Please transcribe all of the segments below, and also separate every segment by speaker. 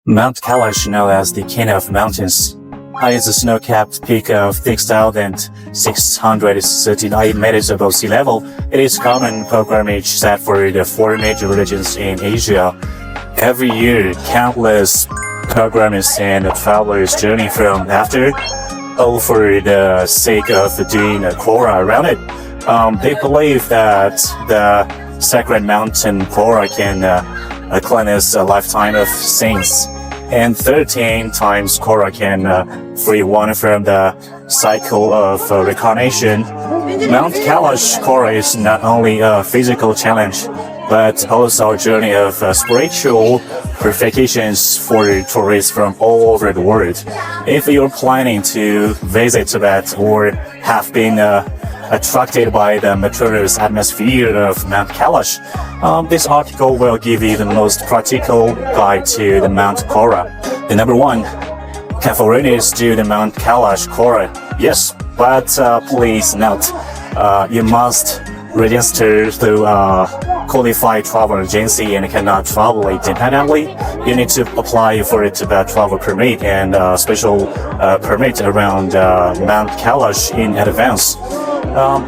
Speaker 1: Mount Kailash, known as the King of Mountains, is a snow-capped peak of 6,639 meters above sea level. It is a common pilgrimage set for the four major religions in Asia. Every year, countless pilgrims and travelers journey from after, all for the sake of doing a Kora around it. They believe that the sacred mountain Kora can cleanse a lifetime of sins, and 13 times Kora can free one from the cycle of reincarnation. Mount Kailash Kora is not only a physical challenge, but also a journey of spiritual purifications for tourists from all over the world. If you're planning to visit Tibet or have been attracted by the materials atmosphere of Mount Kailash, this article will give you the most practical guide to the Mount Kora. The number one, can foreigners do the Mount Kailash Kora? Yes, but please note, you must register through a qualified travel agency and cannot travel independently. You need to apply for a Tibet travel permit and a special permit around Mount Kailash in advance.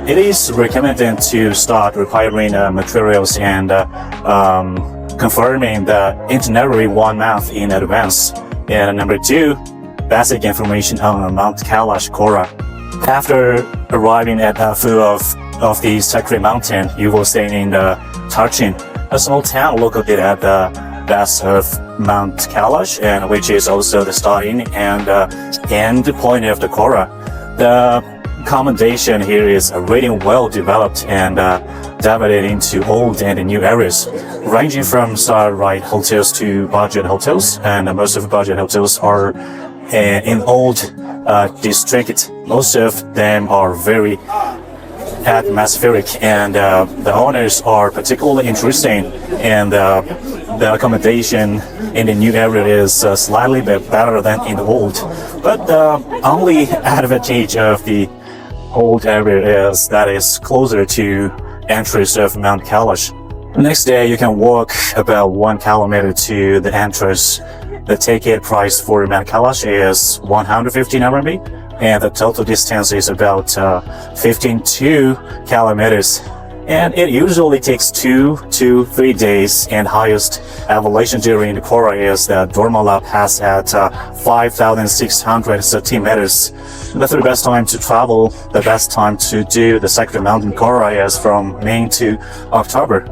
Speaker 1: It is recommended to start requiring materials and confirming the itinerary 1 month in advance. And number two, basic information on Mount Kailash Kora. After arriving at the foot of the sacred mountain, you will stay in the Tashi, a small town located at the base of Mount Kailash, and which is also the starting and end point of the Kora. The accommodation here is really well developed and divided into old and new areas, ranging from star-rate hotels to budget hotels, and most of the budget hotels are in old district. Most of them are very atmospheric, and the owners are particularly interesting, and the accommodation in the new area is slightly better than in the old. But the only advantage of the old area is that it's closer to entrance of Mount Kailash. Next day, you can walk about 1 kilometer to the entrance. The ticket price for Mount Kailash is 115 RMB, and the total distance is about 15 kilometers. And it usually takes 2 to 3 days, and highest elevation during the Kora is the Dormala Pass at 5,630 meters. The third best time to travel, the best time to do the sacred mountain Kora is from May to October.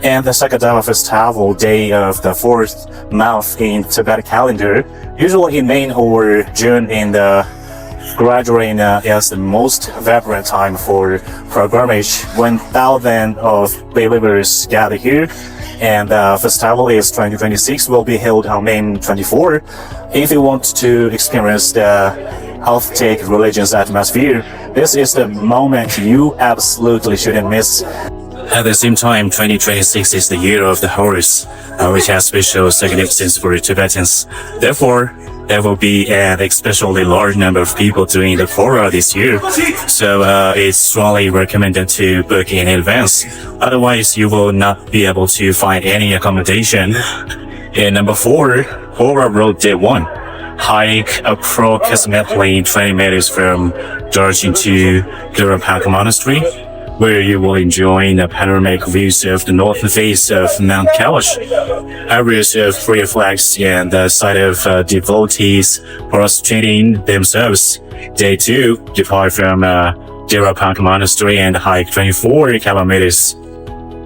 Speaker 1: And the Sakadava festival day of the 4th month in Tibet calendar, usually in May or June in the Graduating is the most vibrant time for pilgrimage when thousands of believers gather here, and the festival is 2026 will be held on May 24. If you want to experience the authentic religion's atmosphere, this is the moment you absolutely shouldn't miss. At the same time, 2026 is the year of the horse, which has special significance for Tibetans. Therefore, there will be an especially large number of people doing the Kora this year, so it's strongly recommended to book in advance. Otherwise, you will not be able to find any accommodation. And number 4, Kora Road Day 1. Hike approximately 20 meters from Darjin to Gurupang Monastery, where you will enjoy the panoramic views of the northern face of Mount Kailash, areas of prayer flags, and the site of devotees prostrating themselves. Day 2, depart from Gurupang Monastery and hike 24 kilometers,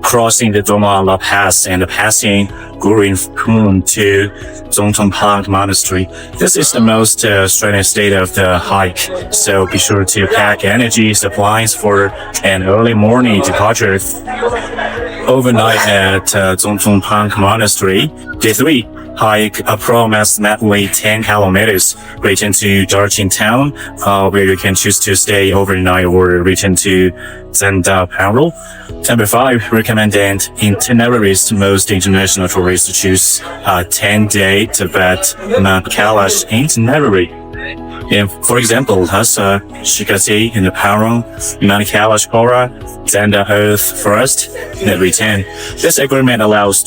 Speaker 1: crossing the Dormala Pass and passing Gurin Kun to Zongtongpang Monastery. This is the most strenuous state of the hike, so be sure to pack energy supplies for an early morning departure. Overnight at Zongtongpang Monastery. Day 3, hike approximately 10 kilometers, return to Darjin town, where you can choose to stay overnight or return to Zenda Peril. Number 5, recommended itineraries to most international tourists choose a 10-day Tibet Mount Kailash itinerary. And for example, Lhasa, Shikasi, and the Parang, Mount Kailash, Kora, then the Earth first, then return. This agreement allows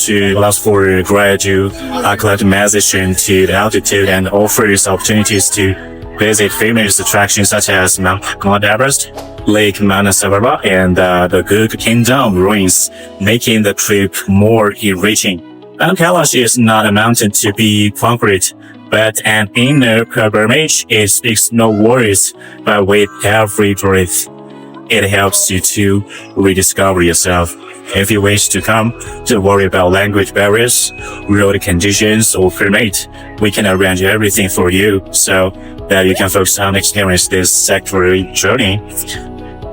Speaker 1: for gradual acclimatization to the altitude and offers opportunities to visit famous attractions such as Mount Everest, Lake Manasarova, and the Gug Kingdom ruins, making the trip more enriching. Mount Kailash is not a mountain to be conquered, but an inner pilgrimage. It speaks no words, but with every breath, it helps you to rediscover yourself. If you wish to come, don't worry about language barriers, road conditions, or permit. We can arrange everything for you so that you can focus on experience this secondary journey.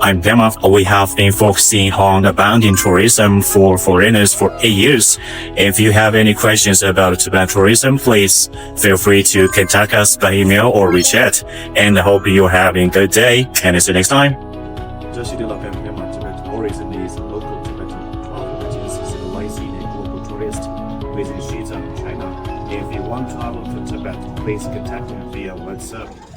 Speaker 1: I'm Pema. We have been focusing on abandoned tourism for foreigners for 8 years. If you have any questions about Tibetan tourism, please feel free to contact us by email or WeChat. And I hope you're having a good day, and see you next time.
Speaker 2: Tashi Tibet Horizon is a local Tibetan travel agency specializing in global tourists within Xizang, China. If you want to travel to Tibet, please contact me via WhatsApp.